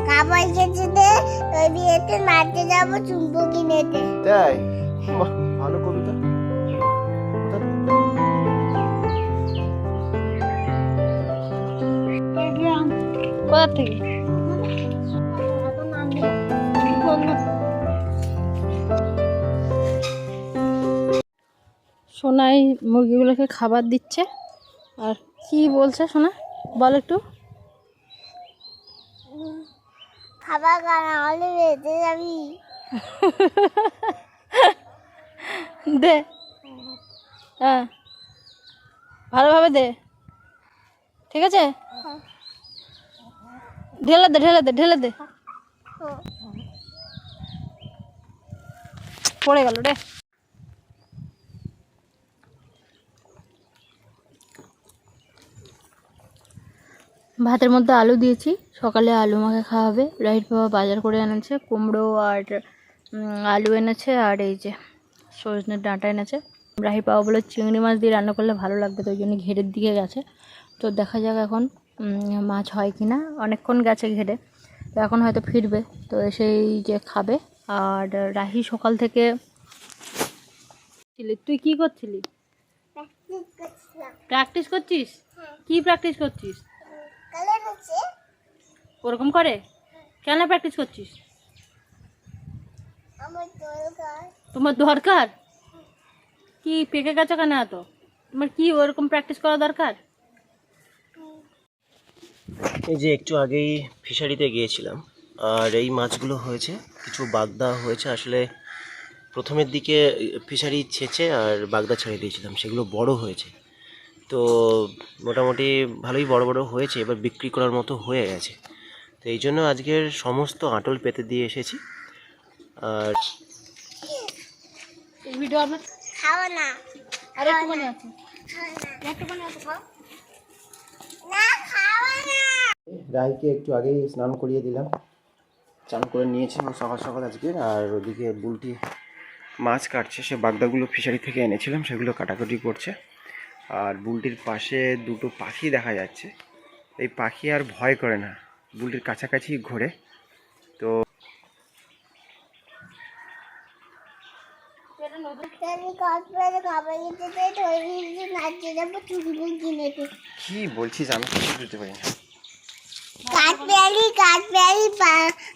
খাবার খেতে দে, ওই বিয়েতে মারতে যাবো চুম্বু কিনে দে। তাই? বাহ, ভালো কবিতা। কোথা থেকে? সোনাই মুরগিগুলোকে খাবার দিচ্ছে। আর কি বলছে সোনা, বল একটু। খাবার খানা হলে বেঁচে যাবি। দে, হ্যাঁ ভালোভাবে দে, ঠিক আছে? ঢেলে দে ঢেলে দে ঢেলে দে। পড়ে গেল রে। ভাতের মধ্যে আলু দিয়েছি, সকালে আলু মাখা খাওয়া হবে। রাহিত বাবা বাজার করে এনেছে, কুমড়ো আর আলু এনেছে, আর এই যে সজনের ডাঁটা এনেছে। রাহিত বাবা বলে চিংড়ি মাছ দিয়ে রান্না করলে ভালো লাগবে, তো ওই জন্য ঘেরের দিকে গেছে। তো দেখা যাক এখন মাছ হয় কি না। অনেকক্ষণ গেছে ঘেরে, তো এখন হয়তো ফিরবে, তো সেই যে খাবে। আর রাহি সকাল থেকে তুই কি করছিলি? প্র্যাকটিস করছিস? কি প্র্যাকটিস করছিস? ওরকম করে কেন প্র্যাকটিস করছিস? তোমার দরকার কি? পেকে গেছো কেন এত? তোমার কি ওরকম প্র্যাকটিস করা দরকার? এই যে একটু আগেই ফিশারিতে গিয়েছিলাম, আর এই মাছগুলো হয়েছে, কিছু বাগদা হয়েছে। আসলে প্রথমের দিকে ফিশারি ছেঁচে আর বাগদা ছেড়ে দিয়েছিলাম, সেগুলো বড় হয়েছে। তো মোটামুটি ভালোই বড় বড় হয়েছে, এবার বিক্রি করার মতো হয়ে গেছে। তো এই জন্য আজকের সমস্ত আঁটল পেতে দিয়ে এসেছি। আর ভিডিও আপনার খাও না, আর একটুখানি আছে, একটুখানি আছে, খাও না, খাওয়া না। রাইকে একটু আগেই স্নান করিয়ে দিলাম, চান করে নিয়েছে সকাল সকাল আজকে। আর ওদিকে বুলটি মাছ কাটছে, সে বাগদাগুলো ফিশারি থেকে এনেছিলাম, সেগুলো কাটাকুটি করছে। আর বুলটির পাশে দুটো পাখি দেখা যাচ্ছে। এই পাখি আর ভয় করে না, বুলটির কাছাকাছি ঘোরে। তো কি বলছিস, আমি কিছু বুঝতে পারি না।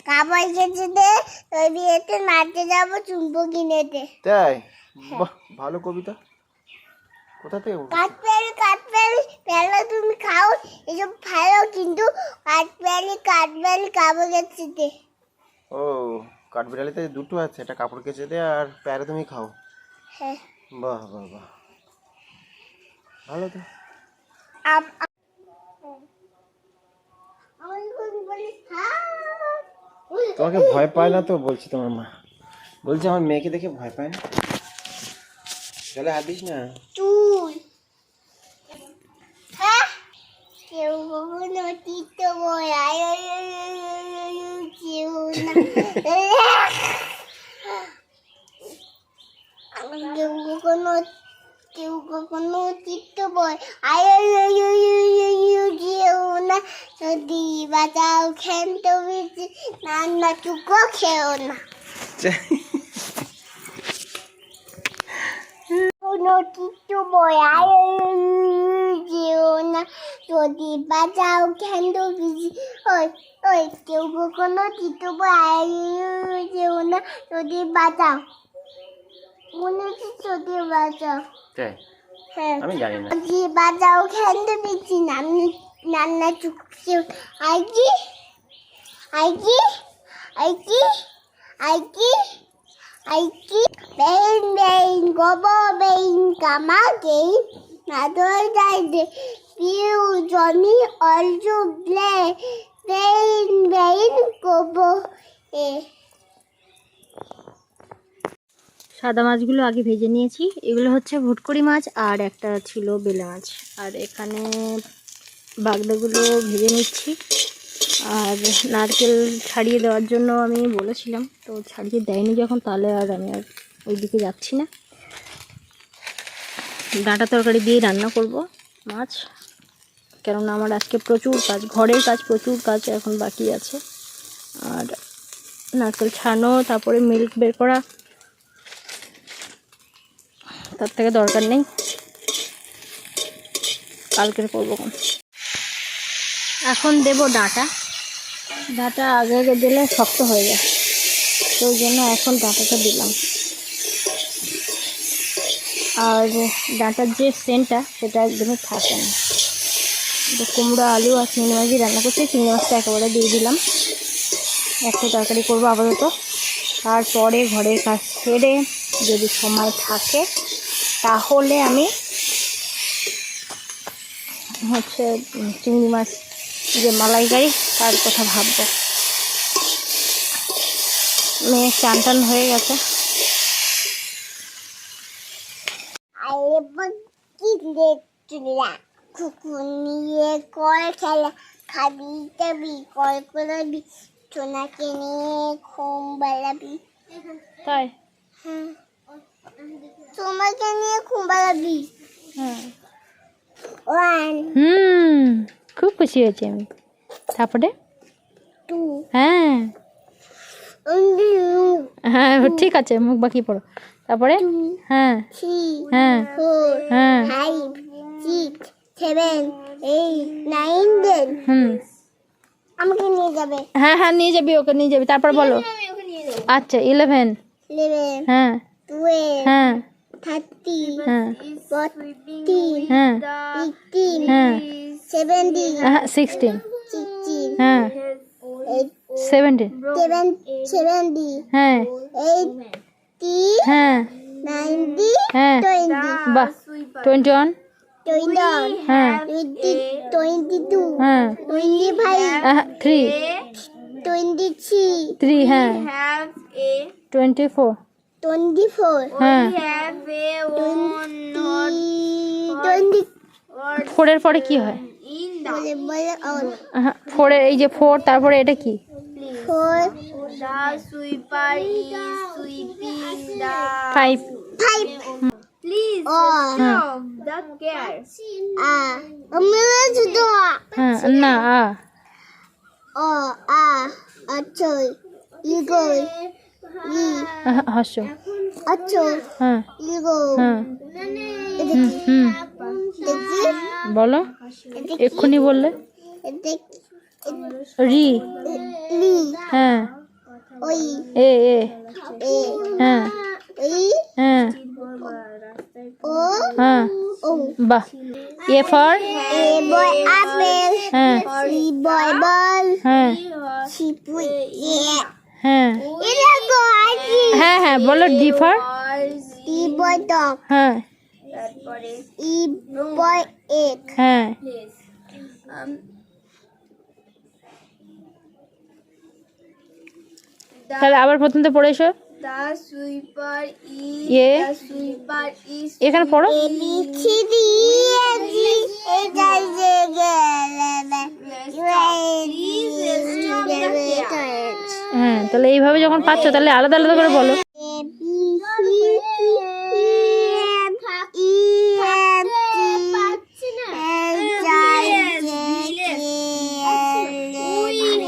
খাবার খেতে দে, ওই বিয়েতে মারতে যাবো চুম্বু কিনে দে। তাই? বাহ, ভালো কবিতা। কোথা থেকে? পেলে তুমি খাও, এসব ভালো, কিন্তু কাঠবেলি খাবার খেতে দে। ও, কাঠবিড়ালিতে দুটো আছে, একটা কাপড় কেচে দে আর প্যারে তুমি খাও। হ্যাঁ, বাহ বাহ বাহ, ভালো তো। তোমাকে ভয় পায় না তো? বলছি তোমার মা বলছে আমার মেয়েকে দেখে ভয় পায় না। চলে হাত দিস না। তুই হ্যাঁ, কেউ কখনো তীর্থ বয় কেউ না, কেউ কখনো তীর্থ বয় কেউ না, যদি বাঁচাও খেন তো বেশি, রান্না টুকো খেও না। কোনো কিছু বয় যেও না, যদি বাঁচাও খেন তো বেশি। ওই ওই কেউ কখনো কিছু বয় যেও না, যদি বাঁচাও, মনে হচ্ছে যদি বাঁচাও। হ্যাঁ, আমি জানি না। যদি বাঁচাও খেন তো বেশি, রান্না টুকো। আইকি আইকি আইকি আইকি আইকি বেইন গোবো বেইন কামাকে নাদর যাইদে পিউ জনি অলজু ব্লে বেইন গোবো এ। সাদা মাছগুলো আগে ভেজে নিয়েছি। এগুলো হচ্ছে ভুটকড়ি মাছ, আর একটা ছিল বেলে মাছ। আর এখানে বাগদাগুলো ভেজে নিচ্ছি। আর নারকেল ছাড়িয়ে দেওয়ার জন্য আমি বলেছিলাম, তো ছাড়িয়ে দেয়নি যখন, তাহলে আর আমি আর ওই দিকে যাচ্ছি না। ডাঁটা তরকারি দিয়ে রান্না করব মাছ। কেননা আমার আজকে প্রচুর কাজ, ঘরের কাজ প্রচুর কাজ এখন বাকি আছে। আর নারকেল ছাড়ানো, তারপরে মিল্ক বের করা, তার থেকে দরকার নেই, কালকের করবো। এখন দেব ডাঁটা। ডাঁটা আগে আগে দিলে শক্ত হয়ে যায়, তো ওই জন্য এখন ডাঁটাটা দিলাম। আর ডাঁটার যে সেন্টটা সেটা একদমই থাকে না। কুমড়ো, আলু আর চিংড়ি মাছ দিয়ে রান্না করছি। চিংড়ি মাছটা একেবারে দিয়ে দিলাম। একটা তরকারি করবো আপাতত, তারপরে ঘরের কাজ সেরে যদি সময় থাকে তাহলে আমি হচ্ছে চিংড়ি মাছ যে মালাইকারি তার কথা ভাববো। মেয়ে চান টান হয়ে গেছে। কুকুর নিয়ে কর খেলা, খাবি টাবি কল করাবি, সোনাকে নিয়ে ঘুম বেড়াবি। তাই? হ্যাঁ, তোমাকে নিয়ে ঘুম বেড়াবি। হ্যাঁ, ওয়ান, খুব খুশি হয়েছি আমি। তারপরে টু, হ্যাঁ হ্যাঁ ঠিক আছে, মুখ বাকি পড়ো। তারপরে হ্যাঁ থ্রি, হ্যাঁ ফোর, হ্যাঁ five, six, seven, eight, nine, 10। আমাকে নিয়ে যাবে। হ্যাঁ হ্যাঁ নিয়ে যাবি, ওকে নিয়ে যাবি। তারপর বলো। আচ্ছা 11, 11, হ্যাঁ 12, হ্যাঁ 30, হ্যাঁ 40, হ্যাঁ 18, হ্যাঁ 17, হ্যাঁ 16, 16, হ্যাঁ 17, 70, হ্যাঁ 80, হ্যাঁ 90, হ্যাঁ 20, বাহ 21, 21, হ্যাঁ 22, হ্যাঁ 25, 3, 23, 3 হ্যাঁ 24, 24, হ্যাঁ 20, 4 এর পরে কি হয়? বলে বলে 4 এর এই যে 4, তারপরে এটা কি? 4, 5, 5, হ্যাঁ আমি ছোট হ্যাঁ না আচ্ছা ইগো হাসো, আচ্ছা হ্যাঁ ইগো হ্যাঁ দেখি দেখি বলো, এক্ষুনি বললে। দেখি রি, লি হ্যাঁ ওই এ এ এ হ্যাঁ ওই হ্যাঁ ও হ্যাঁ ও বাহ। A for, A boy apple হ্যাঁ সি বয় বল হ্যাঁ সি পুই হ্যাঁ এটা তো আজি হ্যাঁ হ্যাঁ বলো। D for, D boy dog হ্যাঁ ই বয় এগ হ্যাঁ তাহলে আবার প্রথম থেকে পড়ে এসো। এ এখানে পড়ো। A B C D E জি এটা যে গেলে হ্যাঁ তাহলে এইভাবে যখন পাচ্ছ তাহলে আলাদা আলাদা করে বলো। A B C D E F E F G H I J K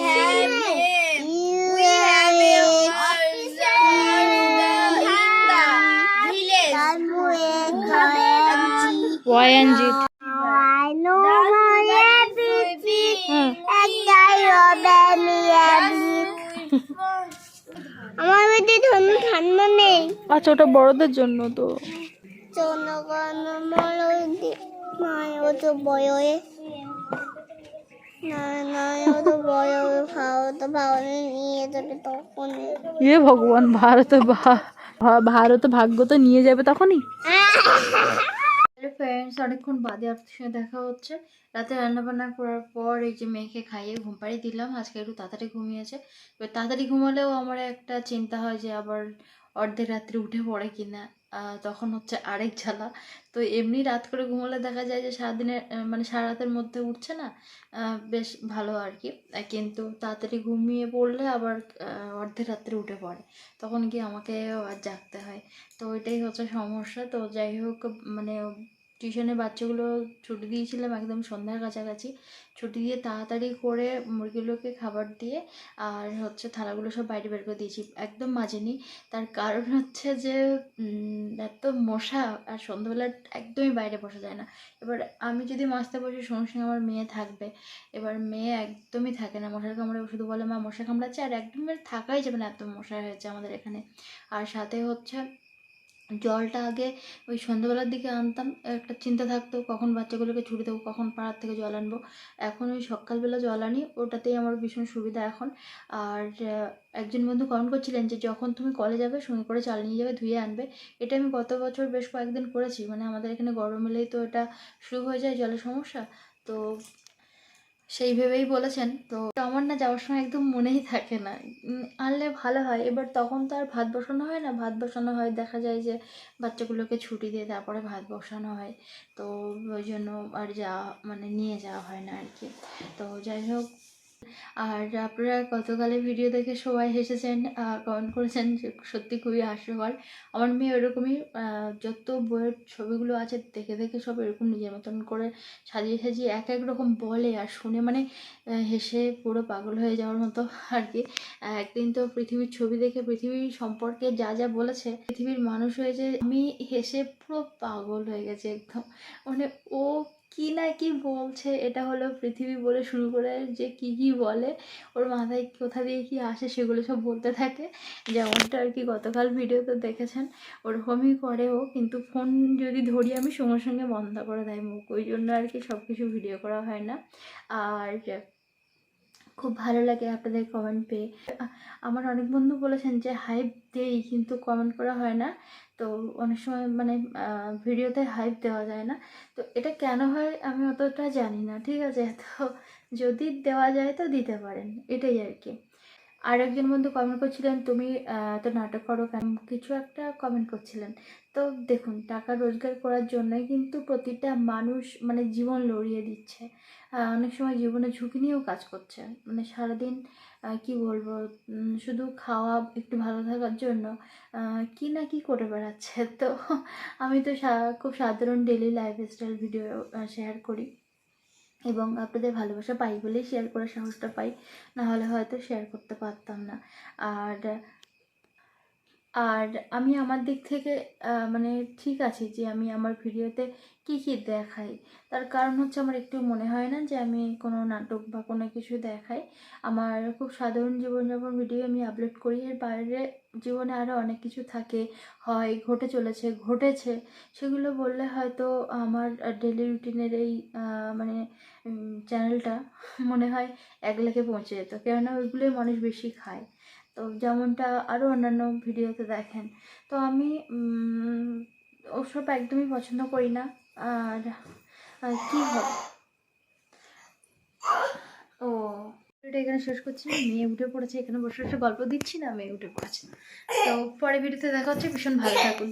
L M N Y N G. I know my everything and I obey আমার মধ্যে ঠান্ডা নেই। আচ্ছা ওটা বড়দের জন্য তো। জনগণ মনোদি নয় ও তো বয় হয়ে নয় ও তো বয় হয়ে ভালো নিয়ে যাবে তখন এ ভগবান, ভারত ভাগ্য তো নিয়ে যাবে তখনই। হ্যালো ফ্রেন্ডস, অনেকক্ষণ বাদে আপনার সঙ্গে দেখা হচ্ছে। রাতে রান্নাবান্না করার পর এই যে মেয়েকে খাইয়ে ঘুম পাড়িয়ে দিলাম। আজকে একটু তাড়াতাড়ি ঘুমিয়েছে। এবার তাড়াতাড়ি ঘুমালেও আমার একটা চিন্তা হয় যে আবার অর্ধেক রাত্রে উঠে পড়ে কিনা, তখন হচ্ছে আরেক জ্বালা। তো এমনি রাত করে ঘুমালে দেখা যায় যে সারাদিনের মানে সারা রাতের মধ্যে উঠছে না, বেশ ভালো আর কি। কিন্তু তাড়াতাড়ি ঘুমিয়ে পড়লে আবার অর্ধেক রাত্রে উঠে পড়ে, তখন কি আমাকে আর জাগতে হয়। তো ওইটাই হচ্ছে সমস্যা। তো যাই হোক, মানে টিউশনে বাচ্চাগুলো ছুটি দিয়েছিলাম একদম সন্ধ্যার কাছাকাছি। ছুটি দিয়ে তাড়াতাড়ি করে মুরগিগুলোকে খাবার দিয়ে আর হচ্ছে থালাগুলো সব বাইরে বের করে দিয়েছি, একদম মাজেনি। তার কারণ হচ্ছে যে এত মশা, আর সন্ধ্যাবেলা একদমই বাইরে বসা যায় না। এবার আমি যদি মাজতে বসি সঙ্গে সঙ্গে আমার মেয়ে থাকবে, এবার মেয়ে একদমই থাকে না, মশার কামড়ে শুধু বলে মা মশা কামড়াচ্ছে, আর একদমই থাকাই যাবে না, এত মশা হয়েছে আমাদের এখানে। আর সাথে হচ্ছে জলটা আগে ওই সন্ধ্যাবেলার দিকে আনতাম, একটা চিন্তা থাকতো কখন বাচ্চাগুলোকে ছুটি দেবো, কখন পাড়ার থেকে জল আনবো। এখন ওই সকালবেলা জল আনি, ওটাতেই আমার ভীষণ সুবিধা এখন। আর একজন বন্ধু কমেন্ট করছিলেন যে যখন তুমি কলে যাবে সঙ্গে করে চাল নিয়ে যাবে, ধুয়ে আনবে। এটা আমি গত বছর বেশ কয়েকদিন করেছি, মানে আমাদের এখানে গরম এলেই তো এটা শুরু হয়ে যায় জলের সমস্যা। তো সেই ভেবেই বলেছেন। তো আমার না যাওয়ার সময় একদম মনেই থাকে না, আনলে ভালো হয়। এবার তখন তো আর ভাত বসানো হয় না, ভাত বসানো হয় দেখা যায় যে বাচ্চাগুলোকে ছুটি দিয়ে তারপরে ভাত বসানো হয়। তো ওই জন্য আর যাওয়া মানে নিয়ে যাওয়া হয় না আর কি। তো যাই হোক, আর আপনারা গতকালের ভিডিও দেখে সবাই হেসেছেন, কমেন্ট করেছেন যে সত্যি খুবই হাস্যকর। আমার মেয়ে ওরকমই, যত বইয়ের ছবিগুলো আছে দেখে দেখে সব এরকম নিজের মতন করে সাজিয়ে সাজিয়ে এক এক রকম বলে, আর শুনে মানে হেসে পুরো পাগল হয়ে যাওয়ার মতো আর কি। একদিন তো পৃথিবীর ছবি দেখে পৃথিবী সম্পর্কে যা যা বলেছে, পৃথিবীর মানুষ হয়েছে, আমি হেসে পুরো পাগল হয়ে গেছে একদম। মানে ও কি না কি বলছে, এটা হলো পৃথিবী বলে শুরু করে যে কি কি বলে, ওর মাথায় কোথা দিয়ে কি আসে সেগুলো সব বলতে থাকে। যেমনটা আর কি গতকাল ভিডিওতে দেখেছেন, ওরকমই করে ও, কিন্তু ফোন যদি ধরি আমি সঙ্গে সঙ্গে বন্ধ করে দেয় মুখ, ওই জন্য আর কি সব কিছু ভিডিও করা হয় না। আর খুব ভালো লাগে আপনাদের কমেন্ট পেয়ে। আমার অনেক বন্ধু বলেছেন যে হাইপ দেই কিন্তু কমেন্ট করা হয় না, তো অনেক সময় মানে ভিডিওতে হাইপ দেওয়া যায় না। তো এটা কেন হয় আমি অতটা জানি না, ঠিক আছে। তো যদি দেওয়া যায় তো দিতে পারেন, এটাই আর কি। আর একজন বন্ধু কমেন্ট করছিলেন তুমি তো নাটক করো কেন, কিছু একটা কমেন্ট করছিলেন। তো দেখুন, টাকা রোজগার করার জন্যই কিন্তু প্রতিটা মানুষ মানে জীবন লড়িয়ে দিচ্ছে, অনেক সময় জীবনে ঝুঁকি নিয়েও কাজ করছে, মানে সারাদিন কি বলবো, শুধু খাওয়া একটু ভালো থাকার জন্য কি না কি করে বেড়াচ্ছে। তো আমি তো খুব সাধারণ ডেলি লাইফস্টাইল ভিডিও শেয়ার করি, এবং আপনাদের ভালোবাসা পাই বলেই শেয়ার করার সাহসটা পাই, না হলে হয়তো শেয়ার করতে পারতাম না। আর আর আমি আমার দিক থেকে মানে ঠিক আছে যে আমি আমার ভিডিওতে কি কি দেখাই, তার কারণ হচ্ছে আমার একটু মনে হয় না যে আমি কোনো নাটক বা কোনো কিছু দেখাই। আমার খুব সাধারণ জীবনযাপন ভিডিও আমি আপলোড করি, এর বাইরে জীবনে আরও অনেক কিছু থাকে, হয় ঘটে চলেছে, ঘটেছে, সেগুলো বললে হয়তো আমার ডেলি রুটিনের এই মানে চ্যানেলটা মনে হয় 1 লাখে পৌঁছে যেত, কেননা ওইগুলোই মানুষ বেশি খায়। তো যেমনটা আরও অন্যান্য ভিডিওতে দেখেন। তো আমি ওসব একদমই পছন্দ করি না। আর কী হবে, ও ভিডিওটা এখানে শেষ করছি। মেয়ে উঠে পড়েছে, এখানে বসে বসে গল্প দিচ্ছি না, মেয়ে উঠে পড়েছে। তো পরে ভিডিওতে দেখা হচ্ছে, ভীষণ ভালো থাকুন।